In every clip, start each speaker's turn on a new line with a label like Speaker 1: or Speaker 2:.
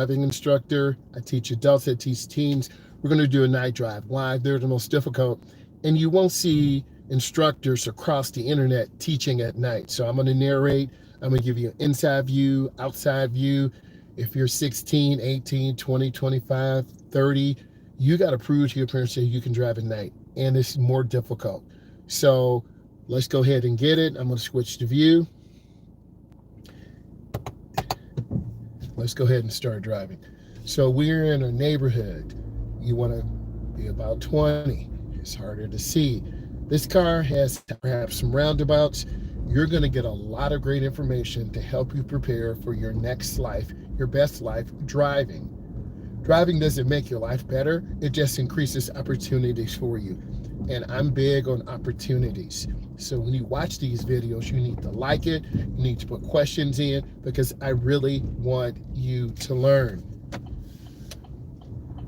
Speaker 1: driving instructor. I teach adults, I teach teens. We're going to do a night drive. Why? They're the most difficult. And you won't see instructors across the internet teaching at night. So I'm going to narrate. I'm going to give you an inside view, outside view. If you're 16, 18, 20, 25, 30, you got to prove to your parents that you can drive at night. And it's more difficult. So let's go ahead and get it. I'm going to switch to view. Let's go ahead and start driving. So we're in a neighborhood. You want to be about 20. It's harder to see. This car has perhaps some roundabouts. You're going to get a lot of great information to help you prepare for your next life, your best life driving. Driving doesn't make your life better. It just increases opportunities for you. And I'm big on opportunities. So when you watch these videos, you need to like it. You need to put questions in because I really want you to learn.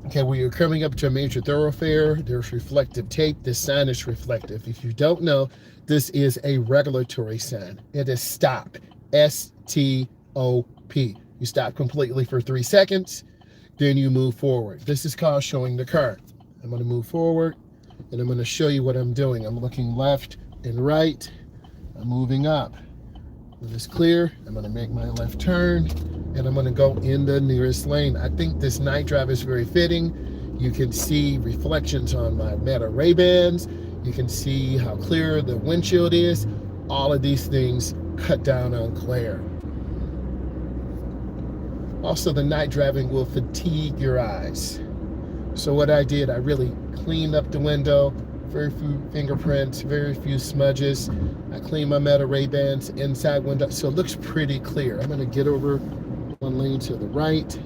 Speaker 1: Okay, when you're coming up to a major thoroughfare, there's reflective tape. This sign is reflective. If you don't know, this is a regulatory sign. It is stop, S-T-O-P. You stop completely for 3 seconds, then you move forward. This is called showing the car. I'm going to move forward, and I'm going to show you what I'm doing. I'm looking left and right. I'm moving up. When it's clear, I'm going to make my left turn, and I'm going to go in the nearest lane. I think this night drive is very fitting. You can see reflections on my Meta Ray-Bans. You can see how clear the windshield is. All of these things cut down on glare. Also, the night driving will fatigue your eyes. So what I did, I really cleaned up the window, very few fingerprints, very few smudges. I cleaned my Meta Ray-Bans inside window, so it looks pretty clear. I'm gonna get over one lane to the right.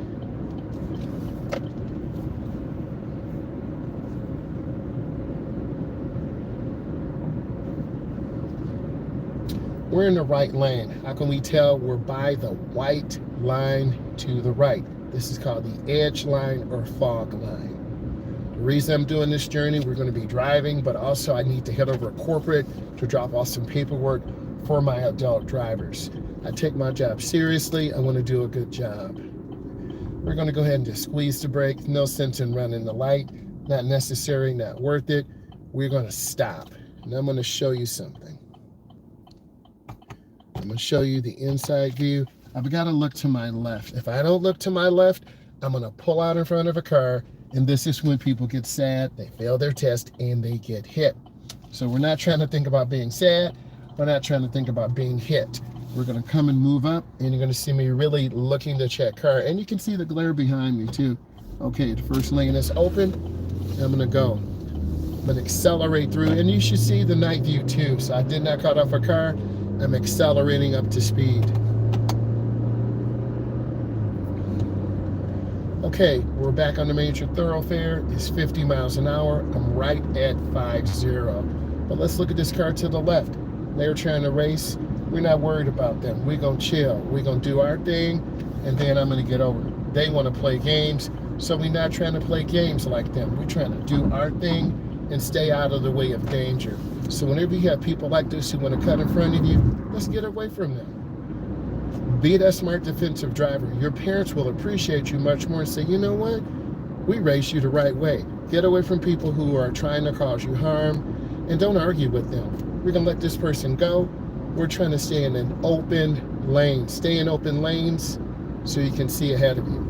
Speaker 1: We're in the right lane. How can we tell? We're by the white line to the right. This is called the edge line or fog line. The reason I'm doing this journey, we're going to be driving, but also I need to head over to corporate to drop off some paperwork for my adult drivers. I take my job seriously. I want to do a good job. We're going to go ahead and just squeeze the brake. No sense in running the light. Not necessary, not worth it. We're going to stop. And I'm going to show you something. I'm going to show you the inside view. I've got to look to my left. If I don't look to my left, I'm going to pull out in front of a car. And this is when people get sad, they fail their test, and they get hit. So we're not trying to think about being sad. We're not trying to think about being hit. We're going to come and move up, and you're going to see me really looking to check car. And you can see the glare behind me, too. Okay, the first lane is open. I'm going to go. I'm going to accelerate through, and you should see the night view, too. So I did not cut off a car. I'm accelerating up to speed. Okay, we're back on the major thoroughfare. It's 50 miles an hour. I'm right at 50. But let's look at this car to the left. They're trying to race. We're not worried about them. We're going to chill. We're going to do our thing, and then I'm going to get over. They want to play games, so we're not trying to play games like them. We're trying to do our thing and stay out of the way of danger. So whenever you have people like this who want to cut in front of you, let's get away from them. Be that smart defensive driver. Your parents will appreciate you much more and say, you know what? We raised you the right way. Get away from people who are trying to cause you harm, and don't argue with them. We're going to let this person go. We're trying to stay in an open lane. Stay in open lanes so you can see ahead of you.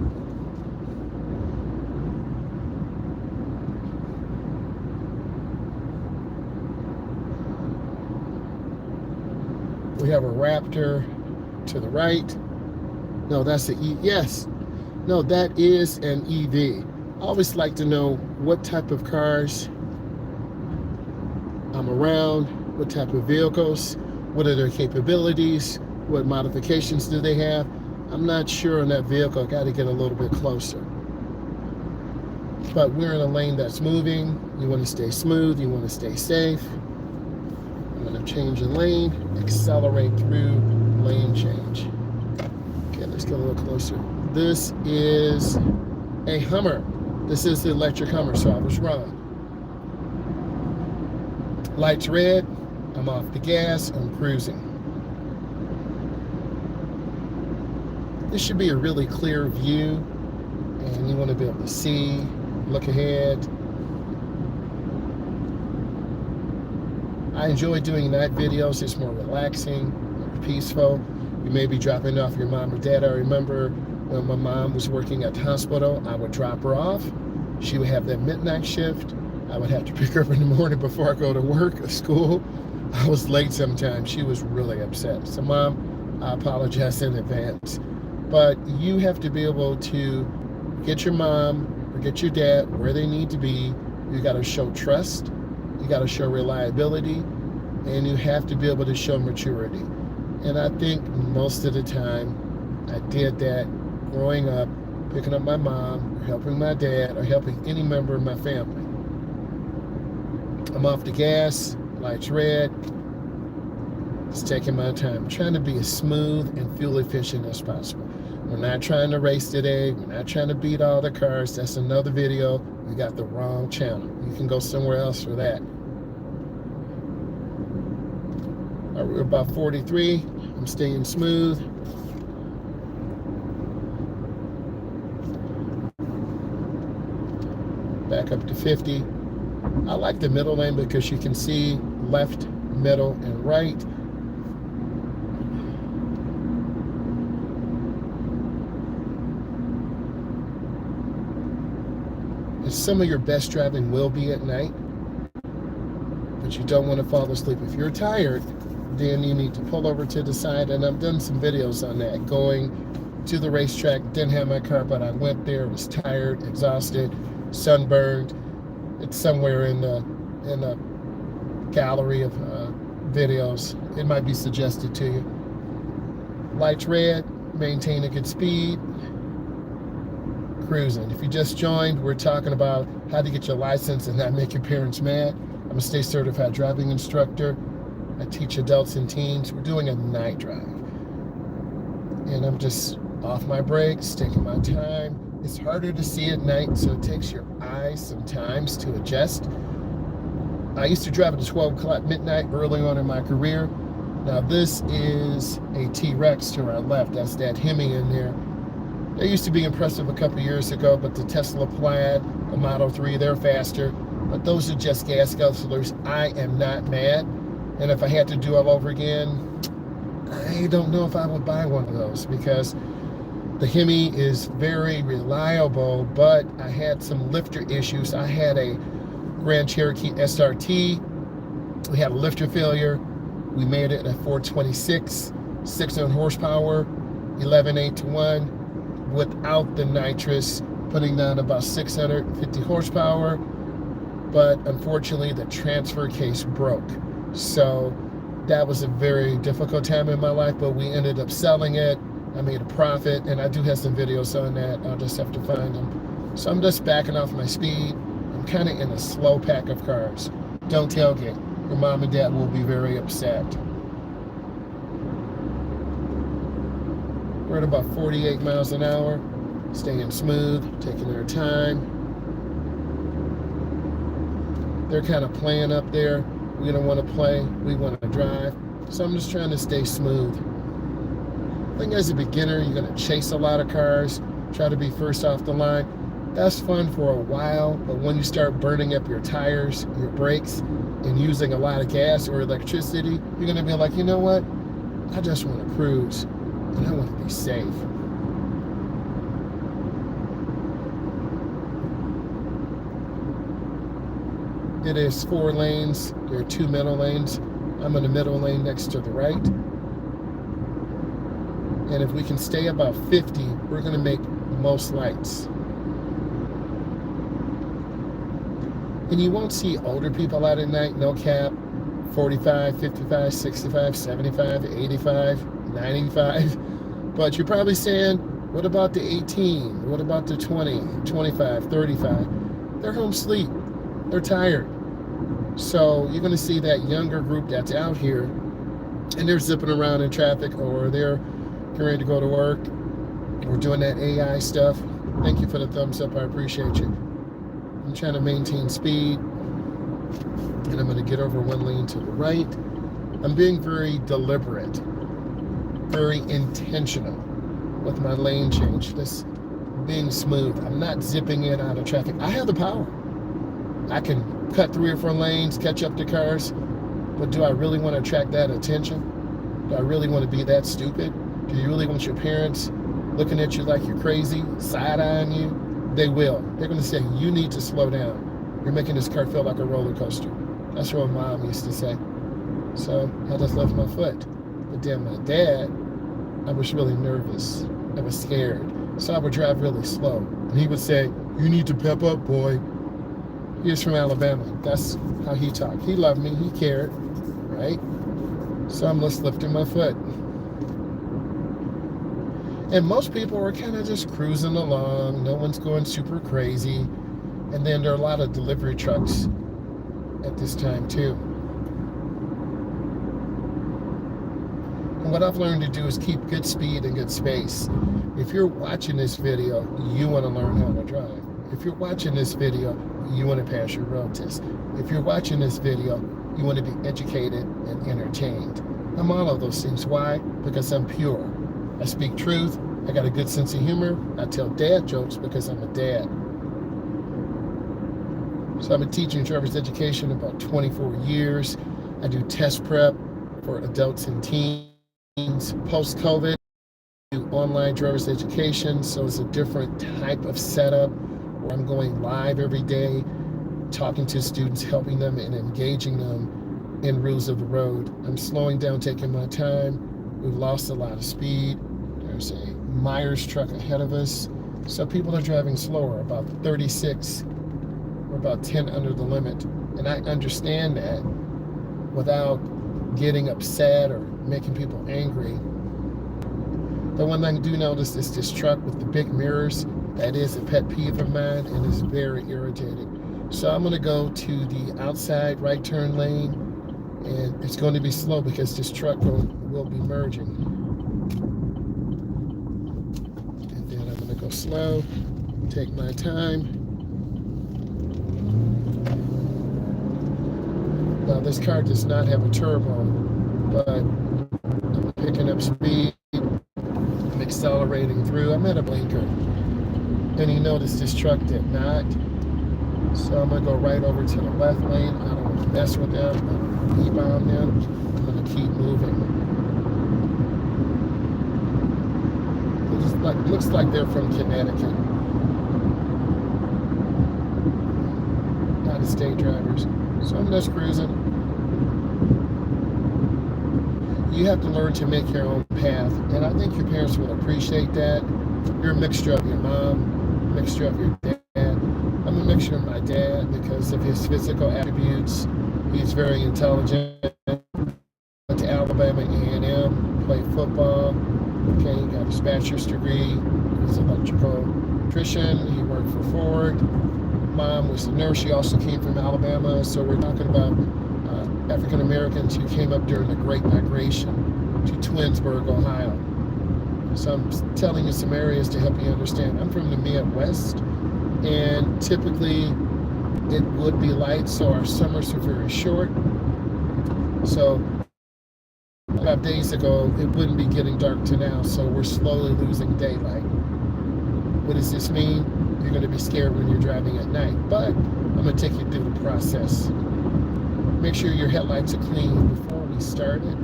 Speaker 1: We have a Raptor to the right. No, that's an E. Yes. No, that is an EV. I always like to know what type of cars I'm around, what type of vehicles, what are their capabilities, what modifications do they have. I'm not sure on that vehicle. I got to get a little bit closer. But we're in a lane that's moving. You want to stay smooth. You want to stay safe. I'm going to change the lane, accelerate through lane change. Okay, let's get a little closer. This is a Hummer. This is the electric Hummer, so I was wrong. Lights red. I'm off the gas. I'm cruising. This should be a really clear view. and you want to be able to see, look ahead. I enjoy doing night videos. It's more relaxing, more peaceful. You may be dropping off your mom or dad. I remember when my mom was working at the hospital, I would drop her off. She would have that midnight shift. I would have to pick her up in the morning before I go to work or school. I was late sometimes. She was really upset. So Mom, I apologize in advance. But you have to be able to get your mom or get your dad where they need to be. You got to show trust. You got to show reliability. And you have to be able to show maturity. And I think most of the time I did that growing up, picking up my mom or helping my dad or helping any member of my family. I'm off the gas, lights red. It's taking my time. I'm trying to be as smooth and fuel efficient as possible. We're not trying to race today. We're not trying to beat all the cars. That's another video. You got the wrong channel. You can go somewhere else for that. All right, we're about 43. I'm staying smooth. Back up to 50. I like the middle lane because you can see left, middle, and right. And some of your best driving will be at night, but you don't want to fall asleep. If you're tired, then you need to pull over to the side, and I've done some videos on that. Going to the racetrack, didn't have my car, but I went there, was tired, exhausted, sunburned. It's somewhere in the gallery of videos. It might be suggested to you. Lights red, maintain a good speed, cruising. If you just joined, we're talking about how to get your license and not make your parents mad. I'm a state certified driving instructor. I teach adults and teens. We're doing a night drive. And I'm just off my brakes, taking my time. It's harder to see at night, so it takes your eyes sometimes to adjust. I used to drive at 12 o'clock midnight early on in my career. Now this is a T-Rex to our left. That's that Hemi in there. They used to be impressive a couple years ago, but the Tesla Plaid, the Model 3, they're faster. But those are just gas guzzlers. I am not mad. And if I had to do all over again, I don't know if I would buy one of those, because the Hemi is very reliable, but I had some lifter issues. I had a Grand Cherokee SRT. We had a lifter failure. We made it at 426, 600 horsepower, 11.8 to 1, without the nitrous, putting down about 650 horsepower. But unfortunately, the transfer case broke. So that was a very difficult time in my life, but we ended up selling it. I made a profit, and I do have some videos on that. I'll just have to find them. So I'm just backing off my speed. I'm kind of in a slow pack of cars. Don't tailgate. Your mom and dad will be very upset. We're at about 48 miles an hour, staying smooth, taking their time. They're kind of playing up there. We don't want to play, we want to drive. So I'm just trying to stay smooth. I think as a beginner, you're going to chase a lot of cars, try to be first off the line. That's fun for a while, but when you start burning up your tires, your brakes, and using a lot of gas or electricity, you're going to be like, you know what? I just want to cruise, and I want to be safe. It is 4 lanes. There are 2 middle lanes. I'm in the middle lane next to the right. And if we can stay about 50, we're going to make most lights. And you won't see older people out at night, no cap. 45, 55, 65, 75, 85, 95. But you're probably saying, what about the 18? What about the 20, 25, 35? They're home asleep. They're tired. So you're going to see that younger group that's out here, and they're zipping around in traffic, or they're getting ready to go to work. We're doing that AI stuff. Thank you for the thumbs up. I appreciate you. I'm trying to maintain speed, and I'm going to get over 1 lane to the right. I'm being very deliberate, very intentional with my lane change. This being smooth. I'm not zipping in out of traffic. I have the power. I can cut 3 or 4 lanes, catch up to cars, but do I really want to attract that attention? Do I really want to be that stupid? Do you really want your parents looking at you like you're crazy, side-eyeing you? They will. They're going to say, you need to slow down. You're making this car feel like a roller coaster. That's what my mom used to say. So I just left my foot. But then my dad, I was really nervous. I was scared. So I would drive really slow. And he would say, you need to pep up, boy. He was from Alabama. That's how he talked. He loved me. He cared, right? So I'm just lifting my foot. And most people are kind of just cruising along. No one's going super crazy. And then there are a lot of delivery trucks at this time too. And what I've learned to do is keep good speed and good space. If you're watching this video, you want to learn how to drive. If you're watching this video, you want to pass your road test. If you're watching this video, you want to be educated and entertained. I'm all of those things. Why? Because I'm pure. I speak truth. I got a good sense of humor. I tell dad jokes because I'm a dad. So I've been teaching driver's education about 24 years. I do test prep for adults and teens. Post-COVID, I do online driver's education. So it's a different type of setup where I'm going live every day, talking to students, helping them and engaging them in rules of the road. I'm slowing down, taking my time. We've lost a lot of speed. There's a Myles truck ahead of us. So people are driving slower, about 36. We're about 10 under the limit. And I understand that without getting upset or making people angry. The one thing I do notice is this truck with the big mirrors. That is a pet peeve of mine and is very irritating. So I'm going to go to the outside right turn lane, and it's going to be slow because this truck will be merging. And then I'm going to go slow, take my time. Now this car does not have a turbo, but I'm picking up speed, I'm accelerating through. I'm at a blinker. And you notice this truck did not. So I'm going to go right over to the left lane. I don't want to mess with them. I don't want to E-bomb them. I'm going to keep moving. It looks like they're from Connecticut. Out-of-state drivers. So I'm just cruising. You have to learn to make your own path. And I think your parents will appreciate that. You're a mixture of your mom, a mixture of your dad. I'm a mixture of my dad because of his physical attributes. He's very intelligent. Went to Alabama A&M, played football. Okay, he got his bachelor's degree. He's an electrician. He worked for Ford. Mom was a nurse. She also came from Alabama. So we're talking about African Americans who came up during the Great Migration to Twinsburg, Ohio. So I'm telling you some areas to help you understand. I'm from the Midwest, and typically it would be light, so our summers are very short. So 5 days ago, it wouldn't be getting dark to now, so we're slowly losing daylight. What does this mean? You're going to be scared when you're driving at night, but I'm going to take you through the process. Make sure your headlights are clean. Before we started,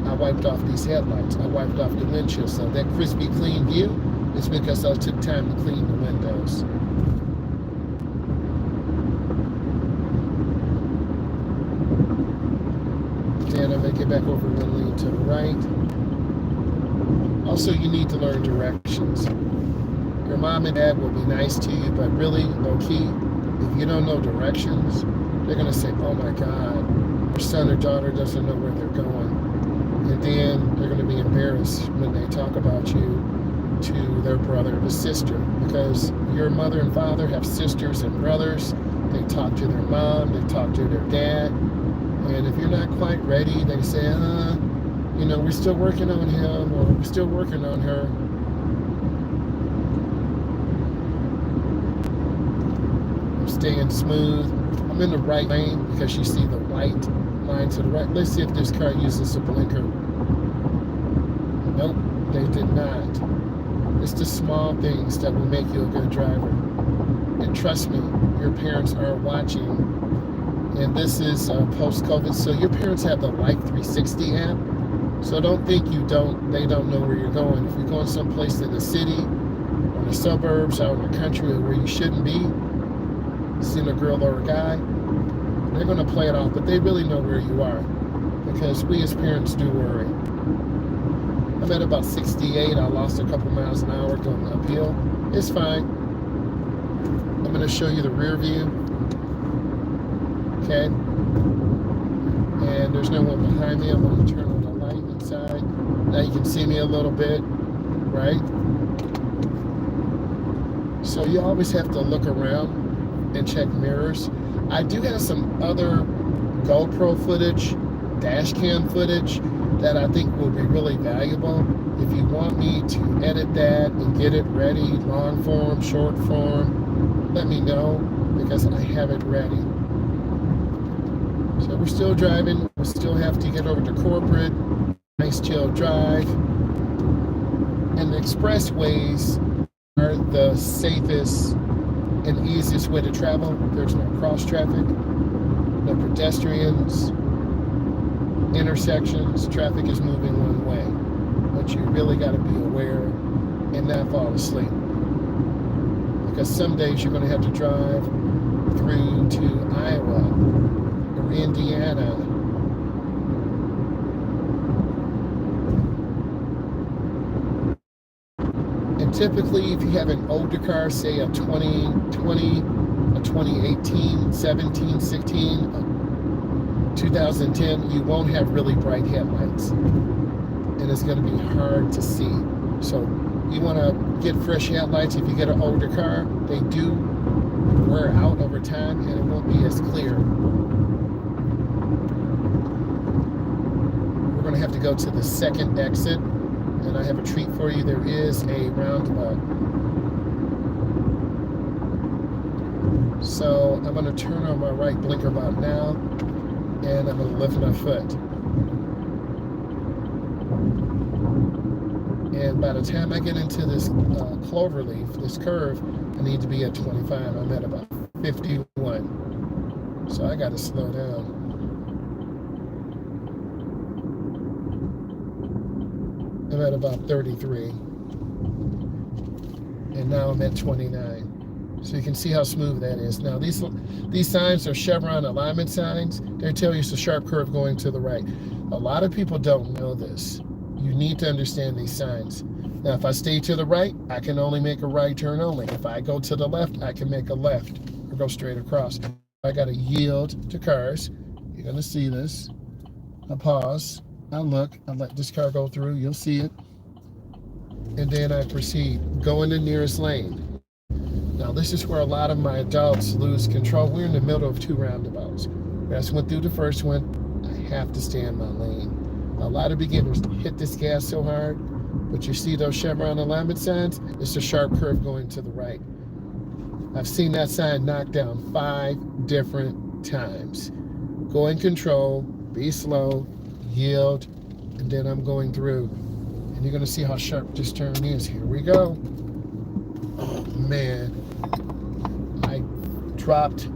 Speaker 1: I wiped off these headlights. I wiped off the windshield. So that crispy clean view is because I took time to clean the windows. Then I'm going to get back over one lane to the right. Also, you need to learn directions. Your mom and dad will be nice to you, but really, low key, if you don't know directions, they're going to say, oh my God, your son or daughter doesn't know where they're going. And then they're going to be embarrassed when they talk about you to their brother or sister, because your mother and father have sisters and brothers. They talk to their mom, they talk to their dad. And if you're not quite ready, they say, you know, we're still working on him, or we're still working on her. I'm staying smooth. I'm in the right lane because you see the white line to the right. Let's see if this car uses a blinker. Nope, they did not. It's the small things that will make you a good driver. And trust me, your parents are watching. And this is post-COVID, so your parents have the Life 360 app. So don't think they don't know where you're going. If you're going someplace in the city, or in the suburbs, out in the country, where you shouldn't be, seeing a girl or a guy, they're going to play it off, but they really know where you are, because we as parents do worry. I'm at about 68. I lost a couple miles an hour going uphill. It's fine. I'm going to show you the rear view. Okay. And there's no one behind me. I'm going to turn on the light inside. Now you can see me a little bit, right? So you always have to look around and check mirrors. I do have some other GoPro footage, dash cam footage that I think will be really valuable. If you want me to edit that and get it ready, long form, short form, let me know, because I have it ready. So we're still driving. We still have to get over to corporate. Nice chill drive. And the expressways are the safest and easiest way to travel. There's no cross traffic, no pedestrians, intersections. Traffic is moving one way, but you really got to be aware and not fall asleep, because some days you're going to have to drive through to Iowa or Indiana. And typically, if you have an older car, say a 2020, a 2018, 17, 16, 2010, you won't have really bright headlights, and it's going to be hard to see. So you want to get fresh headlights. If you get an older car, they do wear out over time, and it won't be as clear. We're going to have to go to the second exit, and I have a treat for you. There is a roundabout. So I'm going to turn on my right blinker about now, and I'm going to lift my foot. And by the time I get into this clover leaf, this curve, I need to be at 25. I'm at about 51. So I got to slow down. I'm at about 33. And now I'm at 29. So you can see how smooth that is. Now these signs are chevron alignment signs. They tell you it's a sharp curve going to the right. A lot of people don't know this. You need to understand these signs. Now if I stay to the right, I can only make a right turn only. If I go to the left, I can make a left or go straight across. I got to yield to cars. You're going to see this. I pause. I look. I let this car go through. You'll see it. And then I proceed. Go in the nearest lane. Now this is where a lot of my adults lose control. We're in the middle of two roundabouts. I just went through the first one. I have to stay in my lane. A lot of beginners hit this gas so hard, but you see those chevron alignment signs? It's a sharp curve going to the right. I've seen that sign knocked down 5 different times. Go in control, be slow, yield, and then I'm going through. And you're going to see how sharp this turn is. Here we go. Oh man, I dropped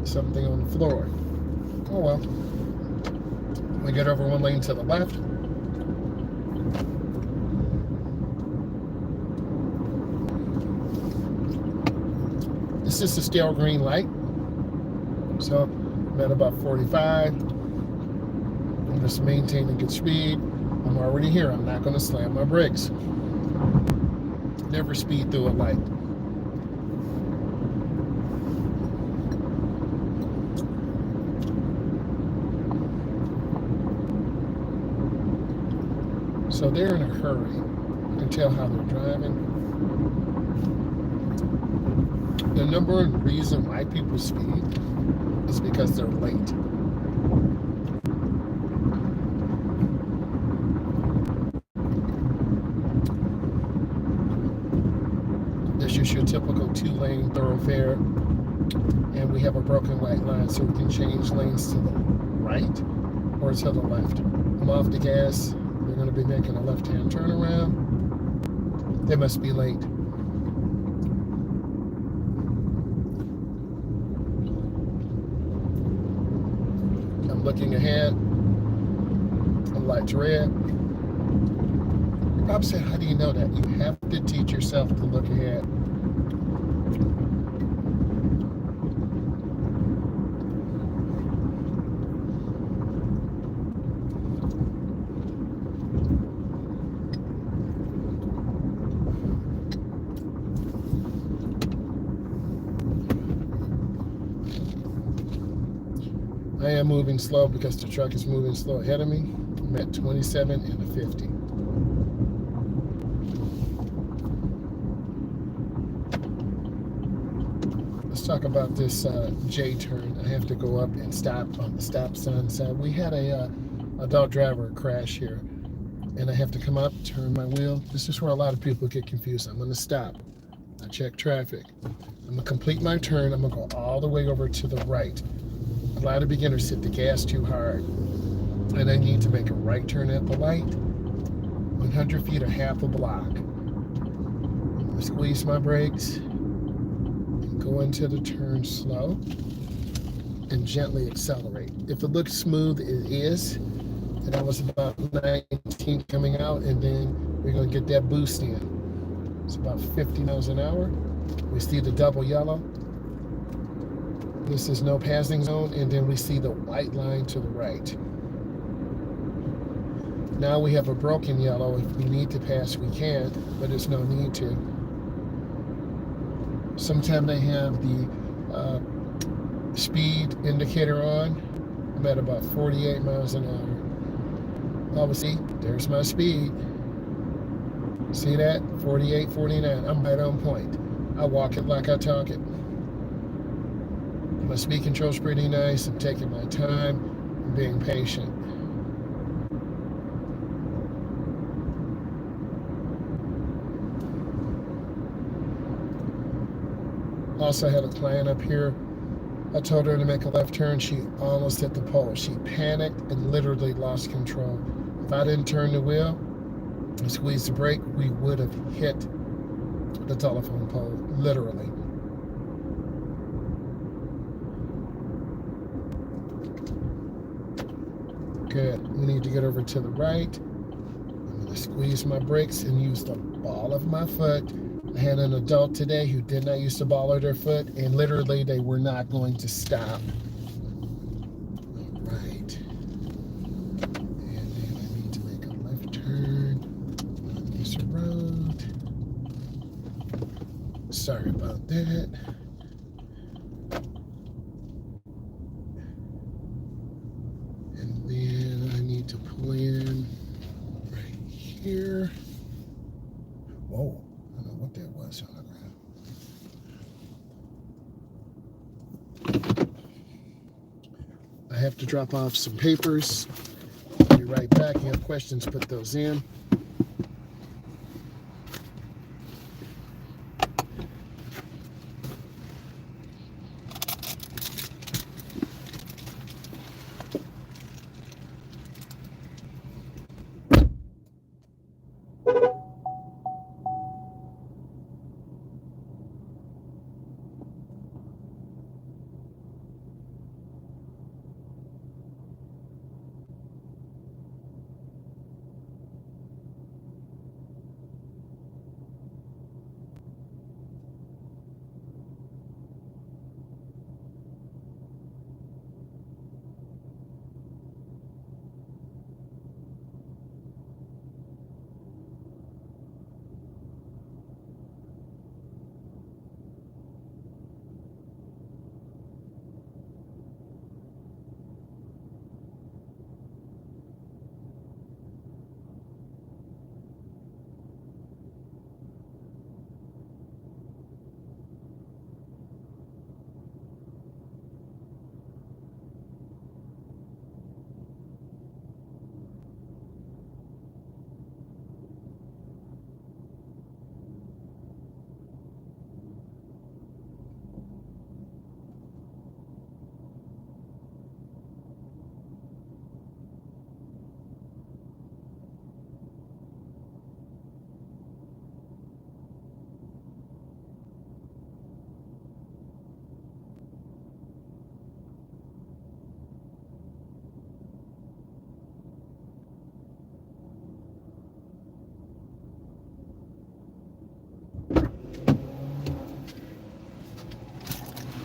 Speaker 1: something on the floor. Oh well. We get over one lane to the left. This is the stale green light. So I'm at about 45. I'm just maintaining good speed. I'm already here. I'm not going to slam my brakes. Never speed through a light. So they're in a hurry. You can tell how they're driving. The number one reason why people speed is because they're late. This is your typical 2-lane thoroughfare, and we have a broken white line, so we can change lanes to the right or to the left. I'm off the gas. We're going to be making a left-hand turnaround. They must be late. I'm looking ahead. The light's red. Bob said, how do you know that? You have to teach yourself to look ahead. I am moving slow because the truck is moving slow ahead of me. I'm at 27 and a 50. Let's talk about this J turn. I have to go up and stop on the stop sign side. We had a adult driver crash here, and I have to come up, turn my wheel. This is where a lot of people get confused. I'm going to stop. I check traffic. I'm going to complete my turn. I'm going to go all the way over to the right. A lot of beginners hit the gas too hard, and I need to make a right turn at the light. 100 feet or half a block. I'm going to squeeze my brakes and go into the turn slow and gently accelerate. If it looks smooth, it is. And I was about 19 coming out, and then we're going to get that boost in. It's about 50 miles an hour. We see the double yellow. This is no passing zone, and then we see the white line to the right. Now we have a broken yellow. If we need to pass, we can, but there's no need to. Sometimes they have the speed indicator on. I'm at about 48 miles an hour. Obviously, there's my speed. See that? 48, 49. I'm right on point. I walk it like I talk it. My speed control's pretty nice. I'm taking my time. I'm being patient. Also had a client up here. I told her to make a left turn. She almost hit the pole. She panicked and literally lost control. If I didn't turn the wheel and squeeze the brake, we would have hit the telephone pole, literally. Good. We need to get over to the right. I'm going to squeeze my brakes and use the ball of my foot. I had an adult today who did not use the ball of their foot, and literally they were not going to stop. All right. And then I need to make a left turn on this road. Sorry about that. And then I need to pull in right here. Whoa. I don't know what that was on the ground. I have to drop off some papers. I'll be right back. If you have questions, put those in.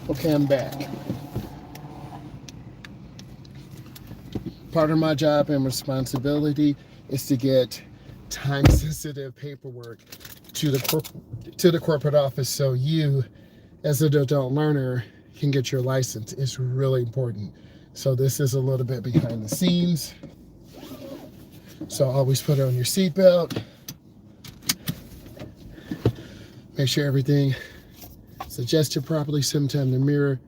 Speaker 1: Okay, I'm back. Part of my job and responsibility is to get time-sensitive paperwork to the corporate office so you, as an adult learner, can get your license. It's really important. So this is a little bit behind the scenes. So always put on your seatbelt. Make sure everything is adjusted properly. Sometimes the mirror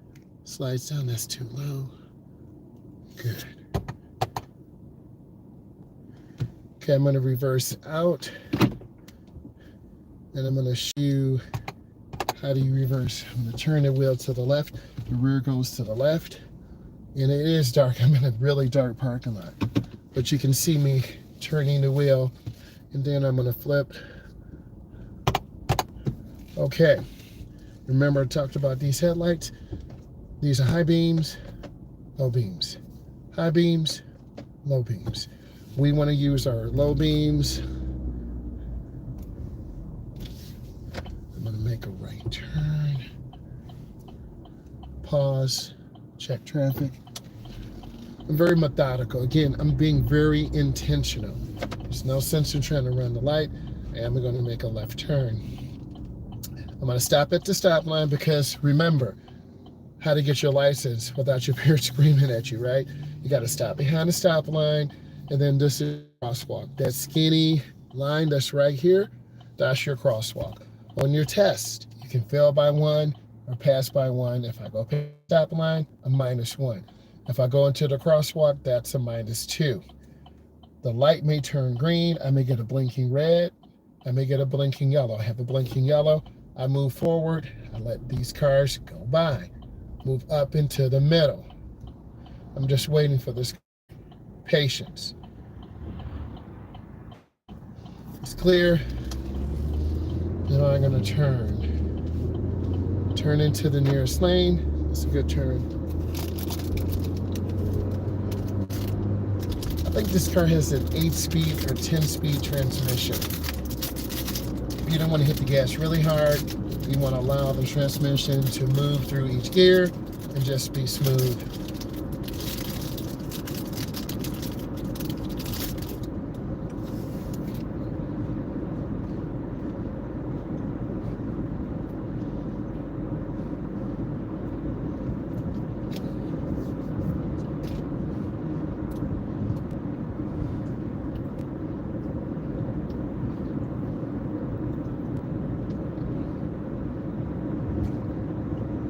Speaker 1: slides down. That's too low. Good. Okay, I'm going to reverse out. And I'm going to show you how do you reverse. I'm going to turn the wheel to the left. The rear goes to the left. And it is dark. I'm in a really dark parking lot. But you can see me turning the wheel. And then I'm going to flip. Okay. Remember I talked about these headlights? These are high beams, low beams. High beams, low beams. We want to use our low beams. I'm going to make a right turn. Pause. Check traffic. I'm very methodical. Again, I'm being very intentional. There's no sense in trying to run the light. And I'm going to make a left turn. I'm going to stop at the stop line because remember how to get your license without your parents screaming at you, right? You got to stop behind the stop line, and then this is crosswalk. That skinny line that's right here, that's your crosswalk. On your test, you can fail by 1 or pass by 1. If I go past the stop line, a -1. If I go into the crosswalk, that's a -2. The light may turn green. I may get a blinking red. I may get a blinking yellow. I have a blinking yellow. I move forward. I let these cars go by. Move up into the middle. I'm just waiting for this. Patience. It's clear. Now I'm going to turn. Turn into the nearest lane. It's a good turn. I think this car has an 8-speed or 10-speed transmission. You don't want to hit the gas really hard. You want to allow the transmission to move through each gear and just be smooth.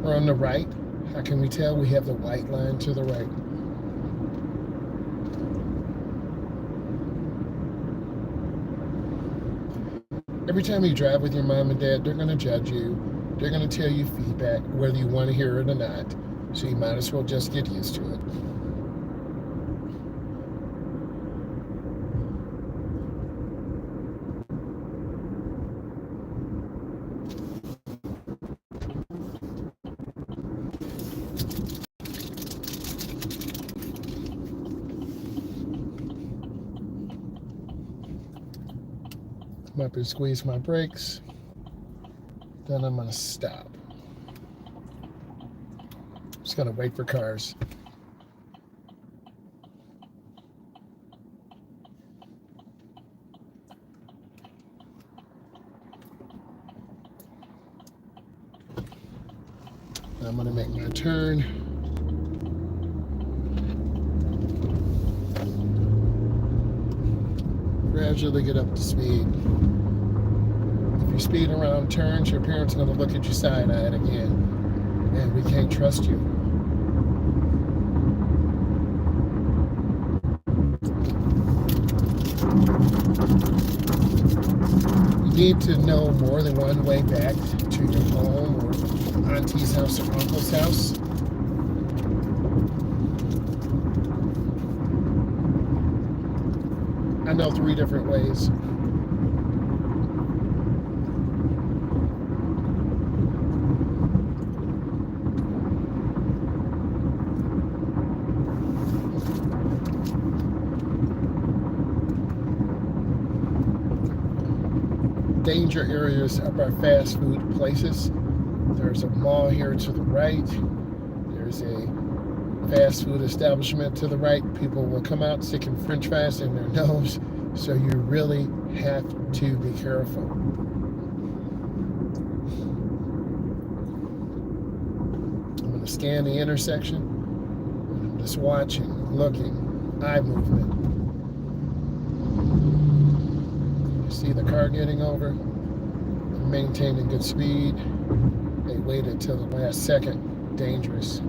Speaker 1: We're on the right. How can we tell? We have the white line to the right. Every time you drive with your mom and dad, they're going to judge you. They're going to tell you feedback, whether you want to hear it or not. So you might as well just get used to it. Come up and squeeze my brakes. Then I'm going to stop. Just going to wait for cars. I'm going to make my turn. Gradually get up to speed. If you speed around turns, your parents are going to look at you side-eyed again. And we can't trust you. You need to know more than one way back to your home or auntie's house or uncle's house. I know 3 different ways. Danger areas are by fast food places. There's a mall here to the right. There's a fast food establishment to the right. People will come out sticking french fries in their nose, so you really have to be careful. I'm going to scan the intersection, and I'm just watching, looking, eye movement. You see the car getting over, maintaining good speed. They waited till the last second. Dangerous.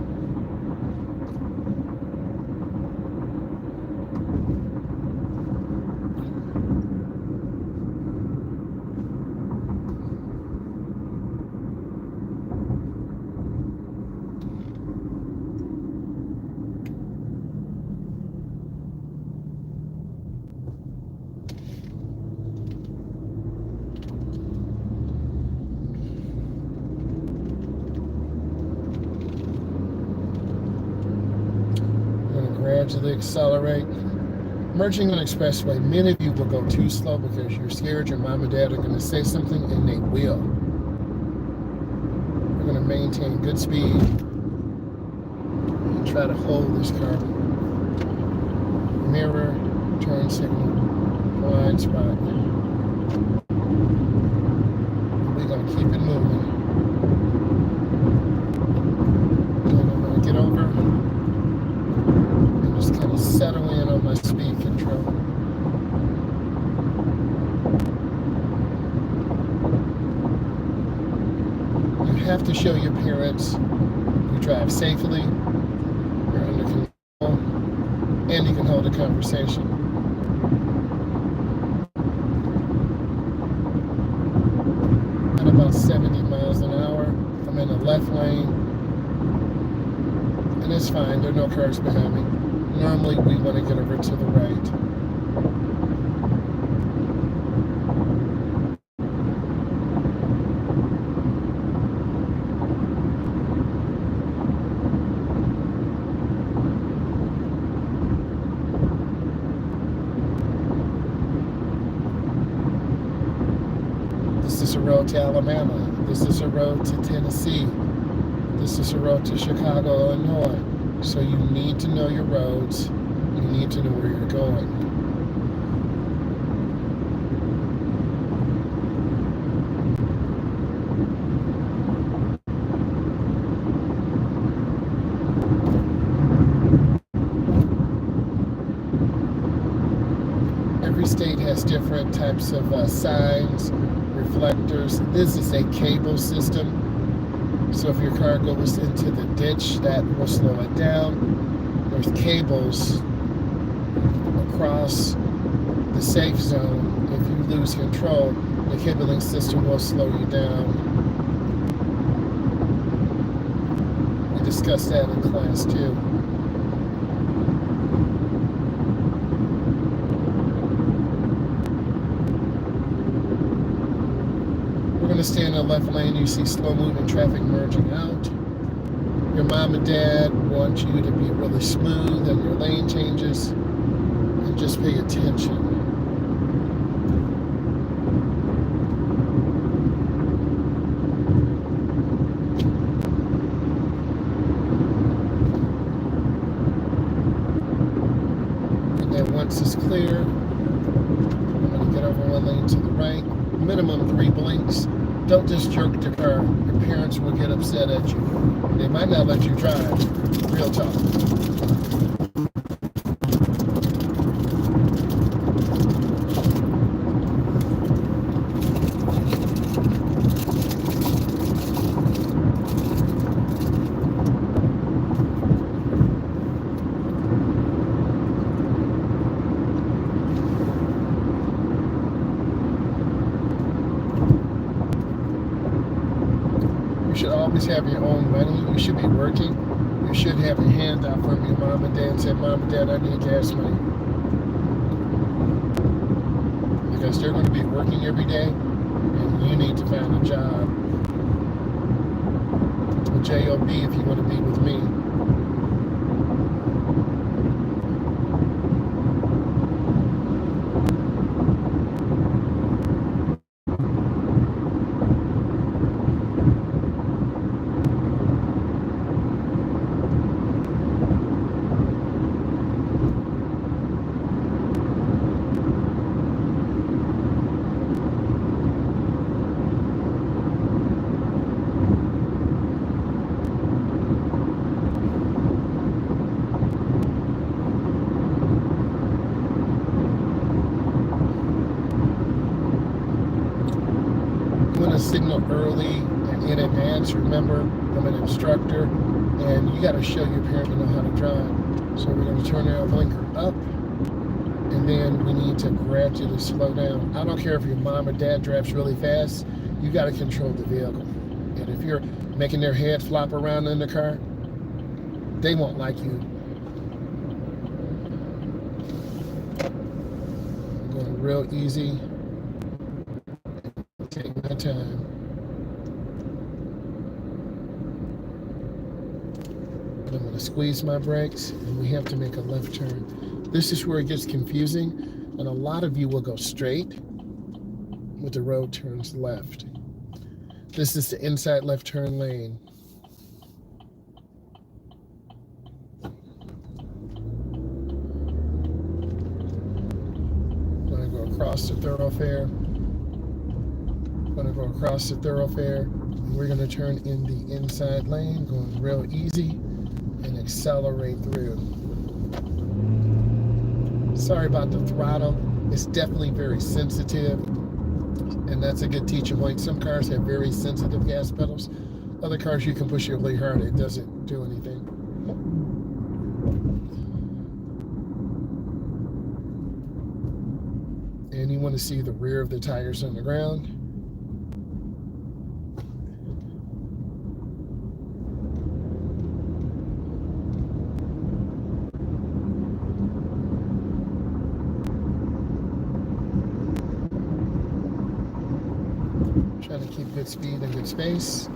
Speaker 1: Gradually accelerate. Merging on expressway, many of you will go too slow because you're scared your mom and dad are going to say something, and they will. We're going to maintain good speed and try to hold this car. Mirror, turn signal, blind spot. We're going to keep it moving. And I'm going to get over. Just kind of settle in on my speed control. You have to show your parents you drive safely, you're under control, and you can hold a conversation. At about 70 miles an hour, I'm in the left lane, and it's fine, there are no cars behind me. Normally, we want to get over to the right. This is a road to Alabama. This is a road to Tennessee. This is a road to Chicago, Illinois. So you need to know your roads. You need to know where you're going. Every state has different types of signs, reflectors. This is a cable system. So if your car goes into the ditch, that will slow it down. There's cables across the safe zone. If you lose control, the cabling system will slow you down. We discussed that in class too. We're going to stay in the left lane. You see slow moving traffic merging out. Your mom and dad want you to be really smooth in your lane changes, and just pay attention. And then once it's clear, I'm going to get over one lane to the right. Minimum 3 blinks. Don't just jerk the car. Your parents will get upset at you. They might not let you drive. Real talk. You should always have your own money. You should be working. You should have a handout from your mom and dad and say, Mom and Dad, I need gas money. Because they're going to be working every day, and you need to find a job. A job if you want to be with me. out early and in advance. Remember, I'm an instructor, and you got to show your parent you know how to drive. So we're going to turn our blinker up, and then we need to gradually slow down. I don't care if your mom or dad drives really fast, you got to control the vehicle. And if you're making their head flop around in the car, they won't like you. I'm going real easy. Take my time. And I'm going to squeeze my brakes, and we have to make a left turn. This is where it gets confusing, and a lot of you will go straight, but the road turns left. This is the inside left turn lane. I'm going to go across the thoroughfare. I'm going to go across the thoroughfare, and we're going to turn in the inside lane, going real easy, and accelerate through. Sorry about the throttle. It's definitely very sensitive, and that's a good teaching point. Some cars have very sensitive gas pedals. Other cars you can push it really hard, it doesn't do anything. And you want to see the rear of the tires on the ground. Trying to keep good speed and good space.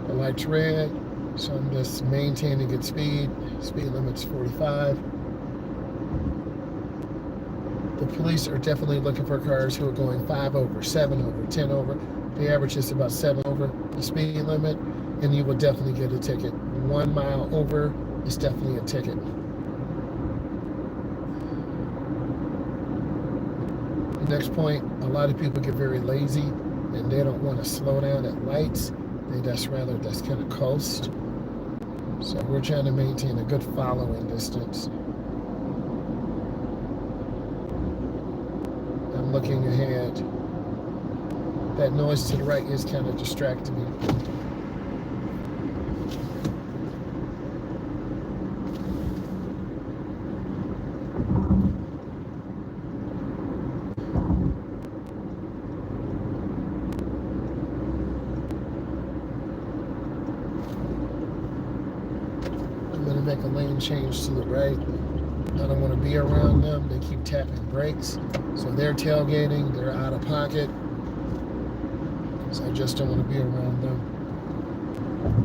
Speaker 1: The light's red, so I'm just maintaining good speed. Speed limit's 45. The police are definitely looking for cars who are going 5 over, 7 over, 10 over. The average is about 7 over the speed limit, and you will definitely get a ticket. 1 mile over is definitely a ticket. The next point, a lot of people get very lazy and they don't want to slow down at lights. They just rather just kind of coast. So we're trying to maintain a good following distance. I'm looking ahead. That noise to the right is kind of distracting me. Make a lane change to the right. I don't want to be around them. They keep tapping brakes. So they're tailgating, they're out of pocket. So I just don't want to be around them.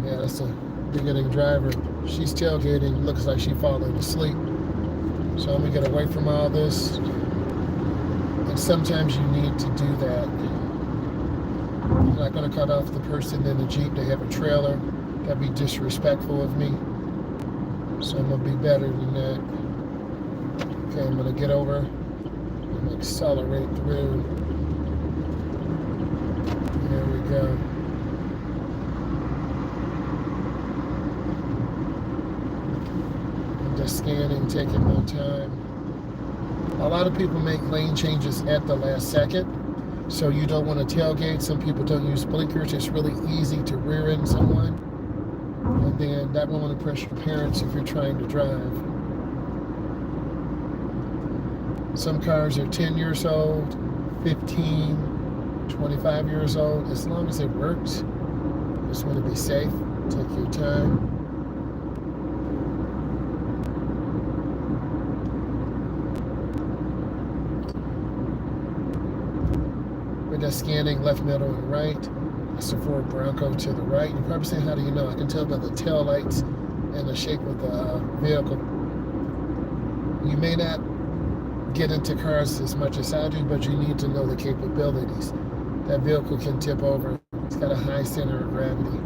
Speaker 1: Yeah, that's a beginning driver. She's tailgating, looks like she's falling asleep. So I'm gonna get away from all this. And sometimes you need to do that. I'm not gonna cut off the person in the Jeep. They have a trailer. That'd be disrespectful of me. So I'm gonna be better than that. Okay, I'm gonna get over and accelerate through. There we go. I'm just scanning, taking my time. A lot of people make lane changes at the last second, so you don't want to tailgate. Some people don't use blinkers. It's really easy to rear end someone. And then that won't impress your parents if you're trying to drive. Some cars are 10 years old, 15, 25 years old. As long as it works, just want to be safe. Take your time. We're just scanning left, middle, and right. That's the Ford Bronco to the right. You're probably saying, how do you know? I can tell by the tail lights and the shape of the vehicle. You may not get into cars as much as I do, but you need to know the capabilities. That vehicle can tip over. It's got a high center of gravity.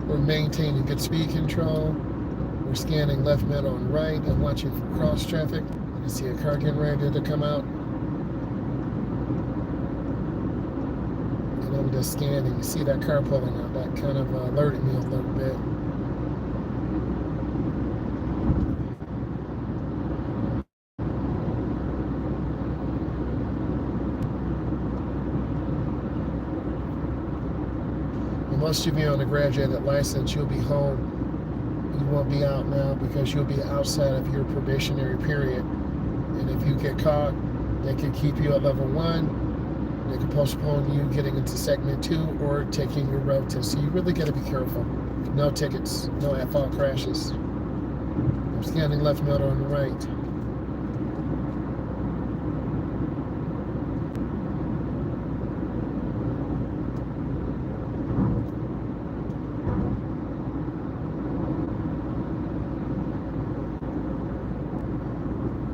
Speaker 1: We're maintaining good speed control. We're scanning left, middle, and right and watching for cross traffic. You can see a car getting ready to come out. And I'm just scanning. You see that car pulling out. That kind of alerted me a little bit. And most of you on a graduated license, you'll be home. You won't be out now because you'll be outside of your probationary period. And if you get caught, they can keep you at level 1. They can postpone you getting into segment 2 or taking your road test. So you really got to be careful. No tickets, no at-fault crashes. I'm scanning left, middle, and right.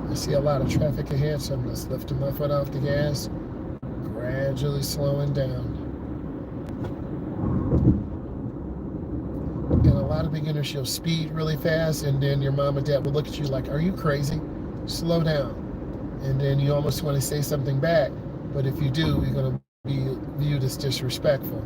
Speaker 1: I see a lot of traffic ahead, so I'm just lifting my foot off the gas, gradually slowing down. And a lot of beginners, you'll speed really fast, and then your mom and dad will look at you like, are you crazy? Slow down. And then you almost want to say something back, but if you do, you're going to be viewed as disrespectful.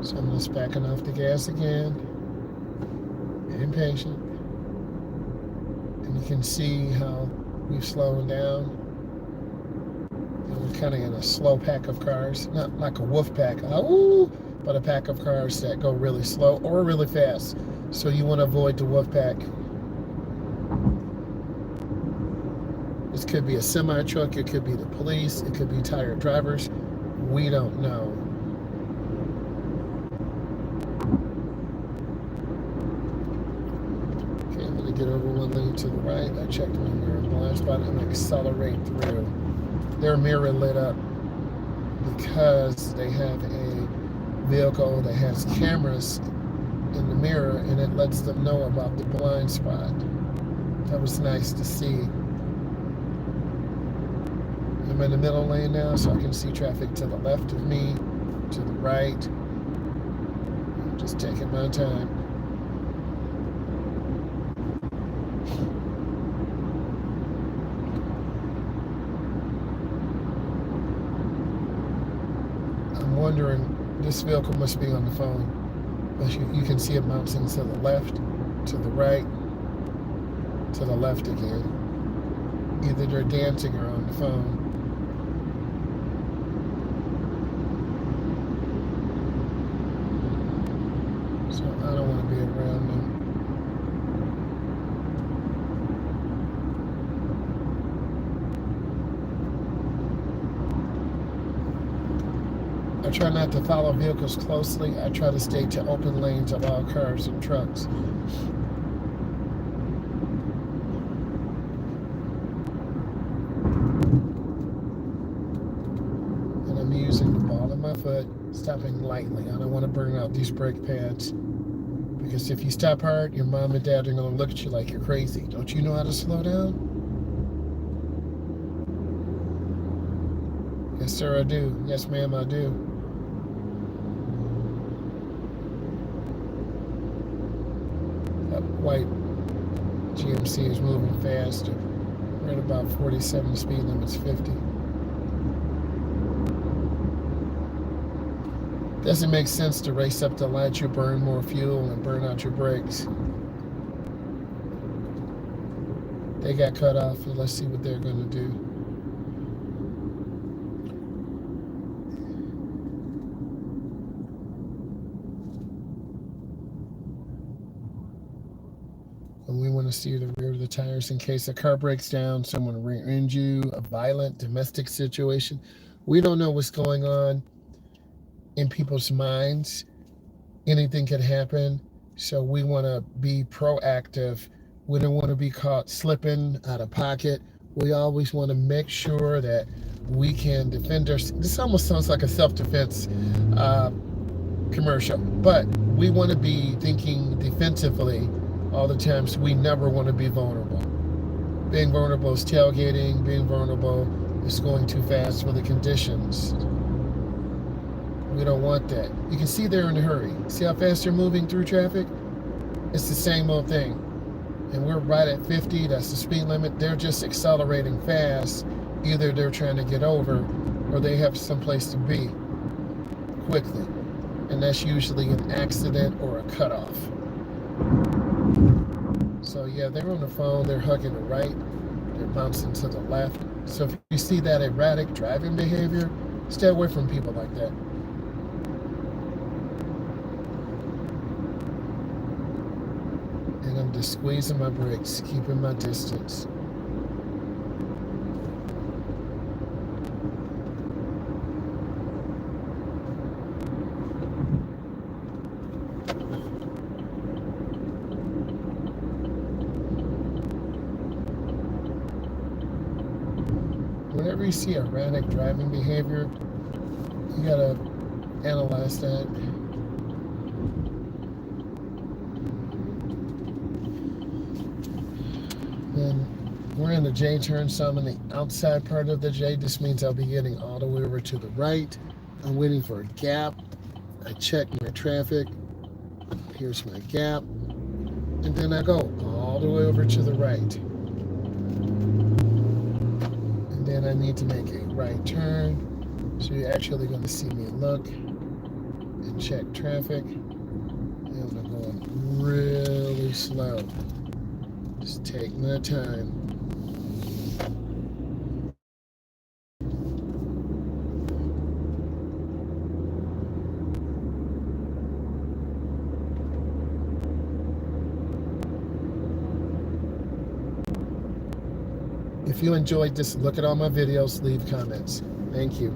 Speaker 1: So I'm just backing off the gas again, being patient. And you can see how we've slowed down. And we're kind of in a slow pack of cars, not like a wolf pack, but a pack of cars that go really slow or really fast. So you want to avoid the wolf pack. This could be a semi truck, it could be the police, it could be tired drivers. We don't know. Get over one lane to the right. I checked my mirror blind spot and accelerate through. Their mirror lit up because they have a vehicle that has cameras in the mirror and it lets them know about the blind spot. That was nice to see. I'm in the middle lane now, so I can see traffic to the left of me, to the right. I'm just taking my time. Wondering, this vehicle must be on the phone, but you can see it bouncing to the left, to the right, to the left again. Either they're dancing or on the phone. So I don't want to be around them. I try not to follow vehicles closely. I try to stay to open lanes of all cars and trucks. And I'm using the ball of my foot, stopping lightly. I don't want to burn out these brake pads. Because if you stop hard, your mom and dad are going to look at you like you're crazy. Don't you know how to slow down? Yes, sir, I do. Yes, ma'am, I do. That white GMC is moving faster. We're at about 47, speed limit's 50. Doesn't make sense to race up the lights. You burn more fuel and burn out your brakes. They got cut off, and let's see what they're going to do. And we want to steer the rear of the tires in case a car breaks down, someone rear-ends you, a violent domestic situation. We don't know what's going on in people's minds. Anything could happen, so we want to be proactive. We don't want to be caught slipping out of pocket. We always want to make sure that we can defend ourselves. This almost sounds like a self-defense commercial, but we want to be thinking defensively all the time, so we never want to be vulnerable. Being vulnerable is tailgating. Being vulnerable is going too fast for the conditions. We don't want that. You can see they're in a hurry. See how fast they're moving through traffic? It's the same old thing. And we're right at 50. That's the speed limit. They're just accelerating fast. Either they're trying to get over or they have someplace to be quickly. And that's usually an accident or a cutoff. So yeah, they're on the phone. They're hugging the right. They're bouncing to the left. So if you see that erratic driving behavior, stay away from people like that. And I'm just squeezing my brakes, keeping my distance. Whenever you see erratic driving behavior, you gotta analyze that. Then we're in the J turn, so I'm in the outside part of the J. This means I'll be getting all the way over to the right. I'm waiting for a gap. I check my traffic. Here's my gap. And then I go all the way over to the right. And then I need to make a right turn. So you're actually going to see me look and check traffic. And I'm going really slow. Just take my time. If you enjoyed this, look at all my videos, leave comments. Thank you.